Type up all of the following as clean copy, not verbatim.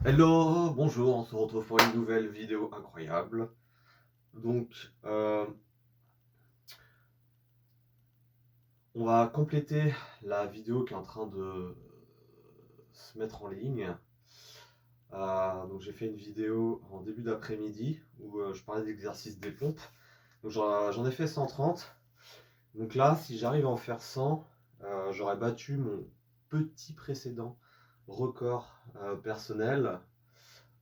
Hello, bonjour, on se retrouve pour une nouvelle vidéo incroyable. Donc, on va compléter la vidéo qui est en train de se mettre en ligne. Donc, j'ai fait une vidéo en début d'après-midi où je parlais d'exercice des pompes. Donc, j'en ai fait 130. Donc là, si j'arrive à en faire 100, j'aurais battu mon petit précédent record personnel.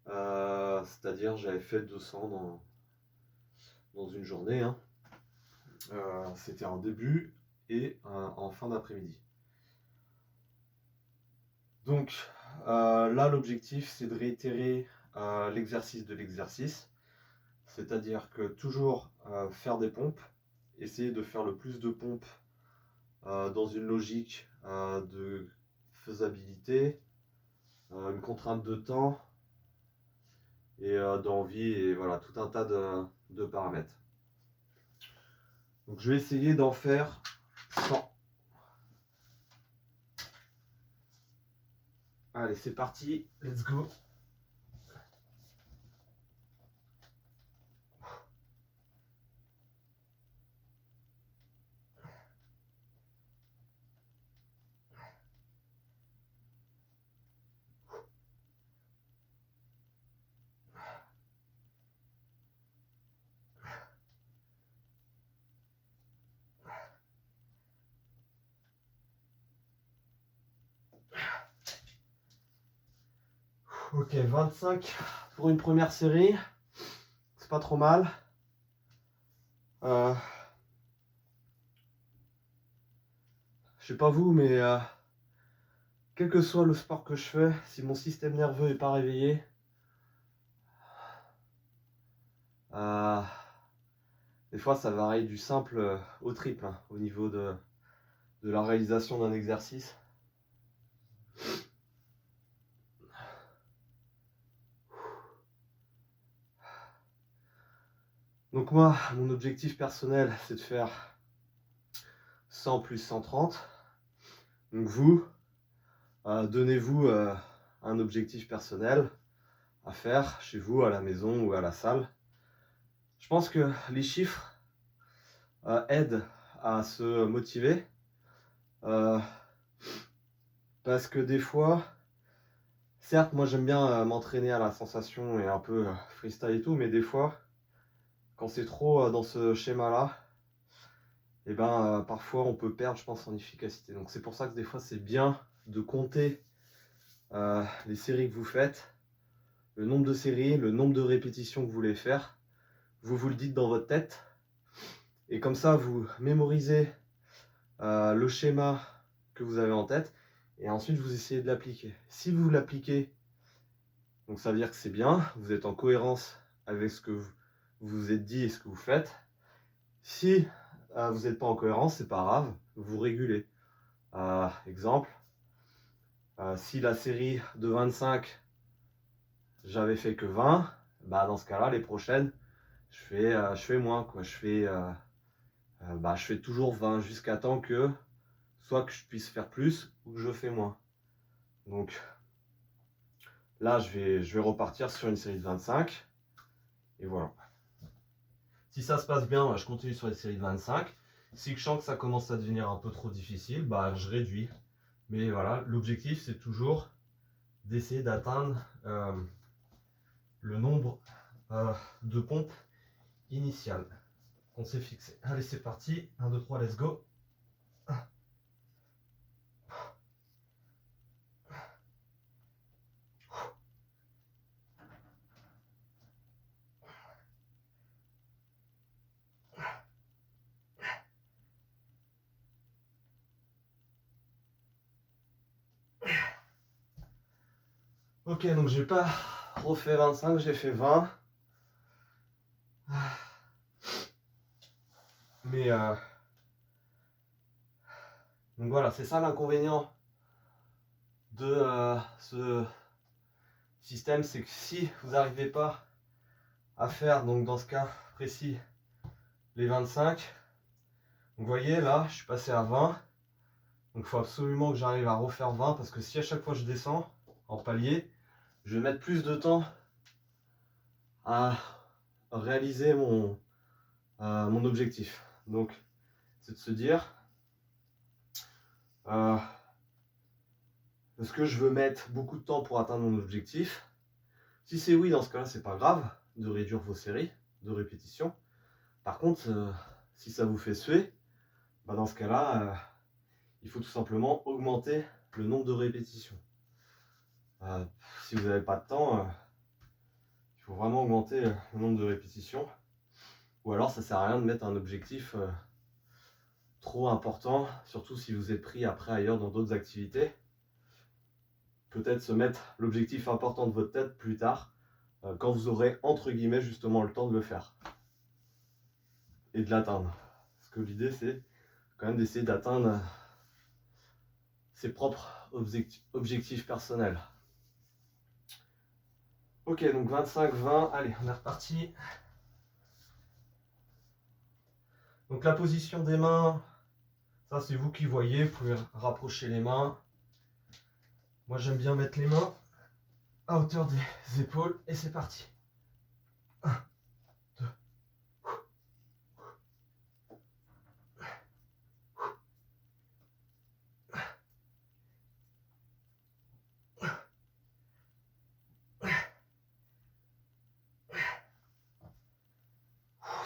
C'est-à-dire, j'avais fait 200 dans une journée, hein. C'était en début et en fin d'après-midi. Donc là, l'objectif, c'est de réitérer l'exercice de l'exercice, c'est-à-dire que toujours faire des pompes, essayer de faire le plus de pompes dans une logique de faisabilité, une contrainte de temps et d'envie, et voilà, tout un tas de paramètres. Donc je vais essayer d'en faire 100. Allez, c'est parti, let's go. Ok, 25 pour une première série, c'est pas trop mal. Je sais pas vous, mais quel que soit le sport que je fais, si mon système nerveux est pas réveillé, euh, des fois ça varie du simple au triple, hein, au niveau de la réalisation d'un exercice. Donc moi, mon objectif personnel, c'est de faire 100 plus 130. Donc vous, donnez-vous un objectif personnel à faire chez vous, à la maison ou à la salle. Je pense que les chiffres aident à se motiver. Parce que des fois, certes, moi j'aime bien m'entraîner à la sensation et un peu freestyle et tout, mais des fois, quand c'est trop dans ce schéma-là, et ben parfois on peut perdre, je pense, en efficacité. Donc c'est pour ça que des fois c'est bien de compter les séries que vous faites, le nombre de séries, le nombre de répétitions que vous voulez faire. Vous le dites dans votre tête, et comme ça vous mémorisez le schéma que vous avez en tête, et ensuite vous essayez de l'appliquer. Si vous l'appliquez, donc ça veut dire que c'est bien, vous êtes en cohérence avec ce que vous vous êtes dit et ce que vous faites. Si vous n'êtes pas en cohérence, c'est pas grave, vous régulez. Exemple, si la série de 25, j'avais fait que 20, bah dans ce cas-là, les prochaines, je fais moins, quoi. Je fais toujours 20 jusqu'à temps que soit que je puisse faire plus ou que je fais moins. Donc là, je vais repartir sur une série de 25 et voilà. Si ça se passe bien, je continue sur les séries de 25. Si je sens que ça commence à devenir un peu trop difficile, je réduis. Mais voilà, l'objectif c'est toujours d'essayer d'atteindre le nombre de pompes initiales qu'on s'est fixé. Allez, c'est parti. 1, 2, 3, let's go. Ok, donc j'ai pas refait 25, j'ai fait 20. Mais donc voilà, c'est ça l'inconvénient de ce système, c'est que si vous n'arrivez pas à faire, donc dans ce cas précis, les 25, donc vous voyez là, je suis passé à 20, donc il faut absolument que j'arrive à refaire 20, parce que si à chaque fois je descends en palier, je vais mettre plus de temps à réaliser mon objectif. Donc, c'est de se dire, est-ce que je veux mettre beaucoup de temps pour atteindre mon objectif? Si c'est oui, dans ce cas-là, c'est pas grave de réduire vos séries de répétitions. Par contre, si ça vous fait suer, bah dans ce cas-là, il faut tout simplement augmenter le nombre de répétitions. Si vous n'avez pas de temps, il faut vraiment augmenter le nombre de répétitions. Ou alors, ça ne sert à rien de mettre un objectif trop important, surtout si vous êtes pris après ailleurs dans d'autres activités. Peut-être se mettre l'objectif important de votre tête plus tard, quand vous aurez entre guillemets justement le temps de le faire et de l'atteindre. Parce que l'idée c'est quand même d'essayer d'atteindre ses propres objectifs personnels. Ok, donc 25, 20, allez, on est reparti. Donc la position des mains, ça c'est vous qui voyez, vous pouvez rapprocher les mains. Moi j'aime bien mettre les mains à hauteur des épaules et c'est parti. 1, 2.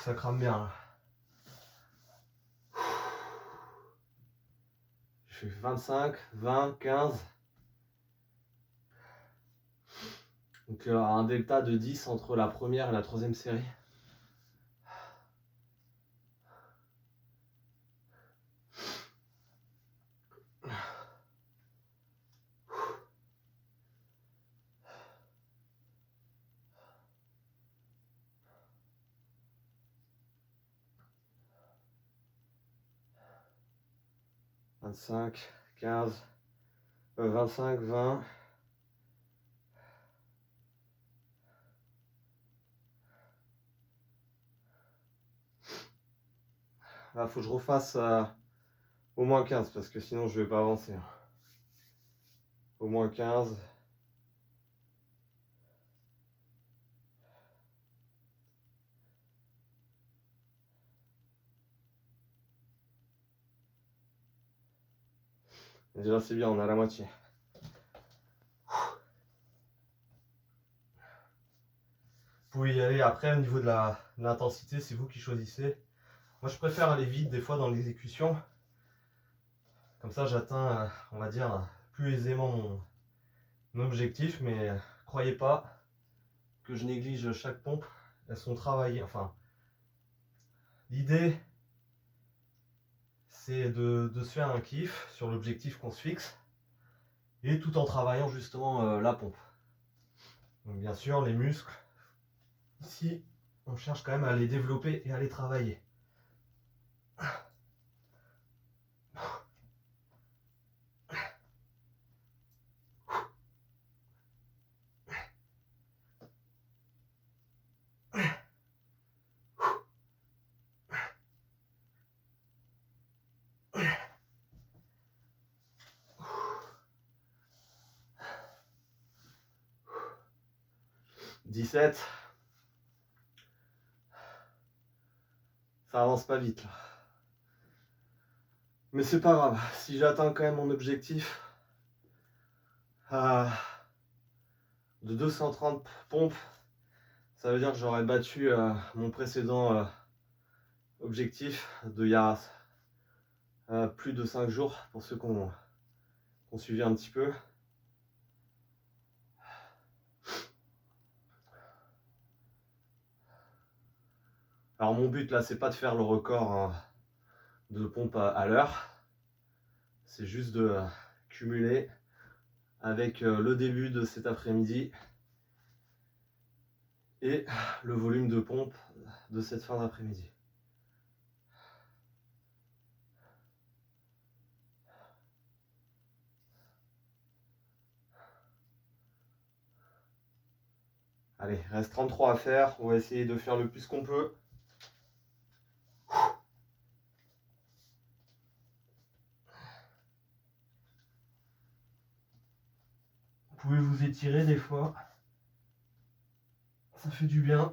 Ça crame bien là. Je fais 25, 20, 15. Donc un delta de 10 entre la première et la troisième série. « 25, 15, 25, 20. Là, faut que je refasse au moins 15 parce que sinon je vais pas avancer. Au moins 15. Et déjà c'est bien, on est à la moitié. Vous pouvez y aller après au niveau de l'intensité, c'est vous qui choisissez. Moi je préfère aller vite des fois dans l'exécution. Comme ça j'atteins, on va dire, plus aisément mon objectif, mais croyez pas que je néglige chaque pompe. Elles sont travaillées. Enfin, l'idée c'est de se faire un kiff sur l'objectif qu'on se fixe et tout en travaillant justement la pompe. Donc bien sûr les muscles, ici on cherche quand même à les développer et à les travailler. « 17. Ça avance pas vite là. Mais c'est pas grave, si j'atteins quand même mon objectif de 230 pompes, ça veut dire que j'aurais battu mon précédent objectif d'il y a plus de 5 jours pour ceux qui ont suivi un petit peu. Alors mon but là c'est pas de faire le record de pompe à l'heure, c'est juste de cumuler avec le début de cet après-midi et le volume de pompe de cette fin d'après-midi. Allez, reste 33 à faire, on va essayer de faire le plus qu'on peut. pouvez vous étirer des fois. Ça fait du bien.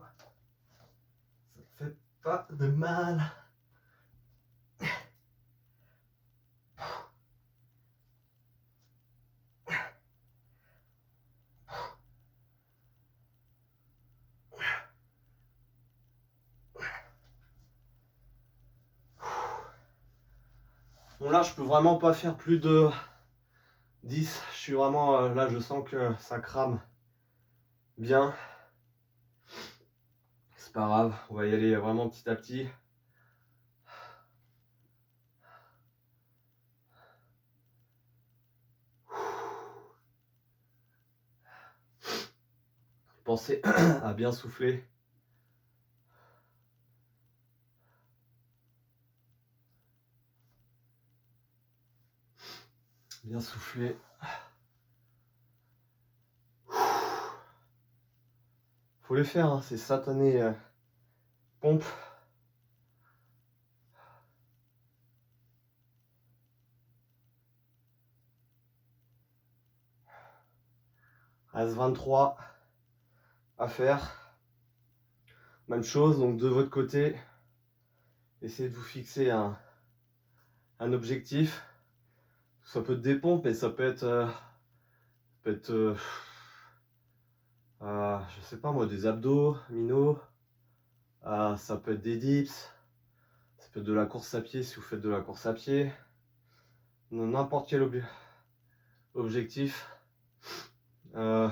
Ça fait pas de mal. Bon là je peux vraiment pas faire plus de 10. Je suis vraiment là, je sens que ça crame bien. C'est pas grave, on va y aller vraiment petit à petit. Pensez à bien souffler. Bien souffler. Faut les faire, hein, ces satanées pompes. Reste 23 à faire. Même chose, donc de votre côté, essayez de vous fixer un objectif. Ça peut être des pompes et ça peut être, je sais pas moi, des abdominaux. Ça peut être des dips. Ça peut être de la course à pied si vous faites de la course à pied. N'importe quel objectif. Ça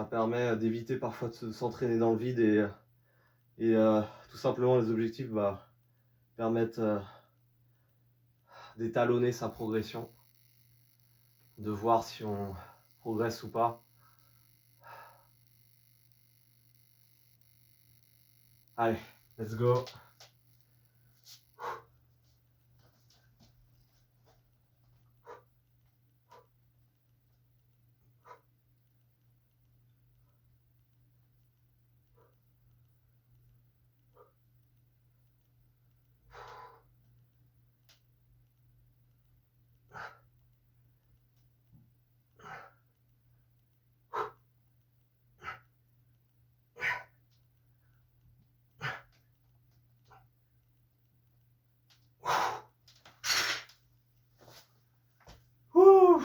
permet d'éviter parfois de s'entraîner dans le vide et tout simplement les objectifs permettent d'étalonner sa progression, de voir si on progresse ou pas. Allez, let's go. Ouh.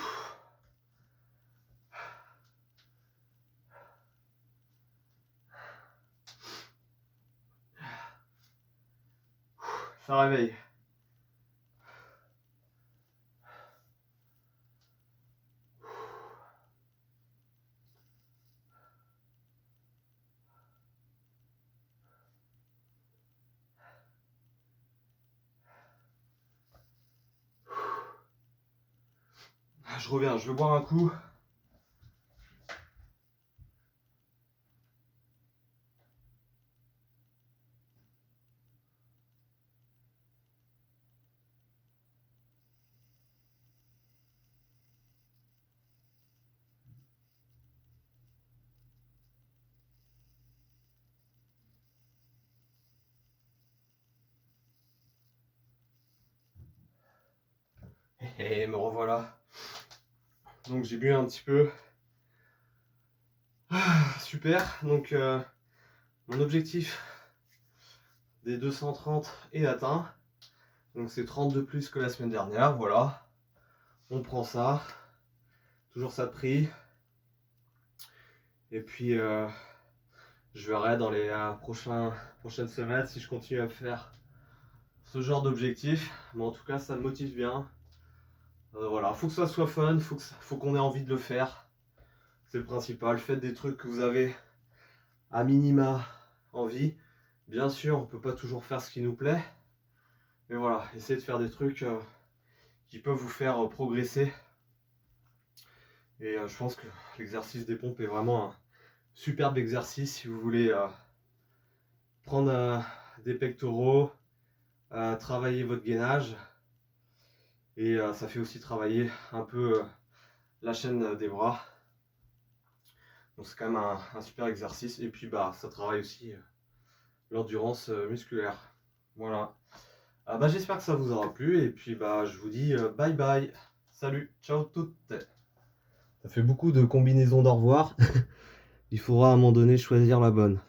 Ça réveille. Je reviens, je vais boire un coup. Et me revoilà. Donc j'ai bu un petit peu. Super. Donc mon objectif des 230 est atteint. Donc c'est 30 de plus que la semaine dernière. Voilà. On prend ça. Toujours ça de prix. Et puis je verrai dans les prochaines semaines si je continue à faire ce genre d'objectif. Mais en tout cas, ça me motive bien. Voilà, faut que ça soit fun, faut qu'on ait envie de le faire. C'est le principal. Faites des trucs que vous avez à minima envie. Bien sûr, on peut pas toujours faire ce qui nous plaît. Mais voilà, essayez de faire des trucs qui peuvent vous faire progresser. Et je pense que l'exercice des pompes est vraiment un superbe exercice si vous voulez prendre des pectoraux, travailler votre gainage. Et ça fait aussi travailler un peu la chaîne des bras. Donc c'est quand même un super exercice. Et puis ça travaille aussi l'endurance musculaire. Voilà. J'espère que ça vous aura plu. Et puis je vous dis bye bye. Salut, ciao toutes. Ça fait beaucoup de combinaisons d'au revoir. Il faudra à un moment donné choisir la bonne.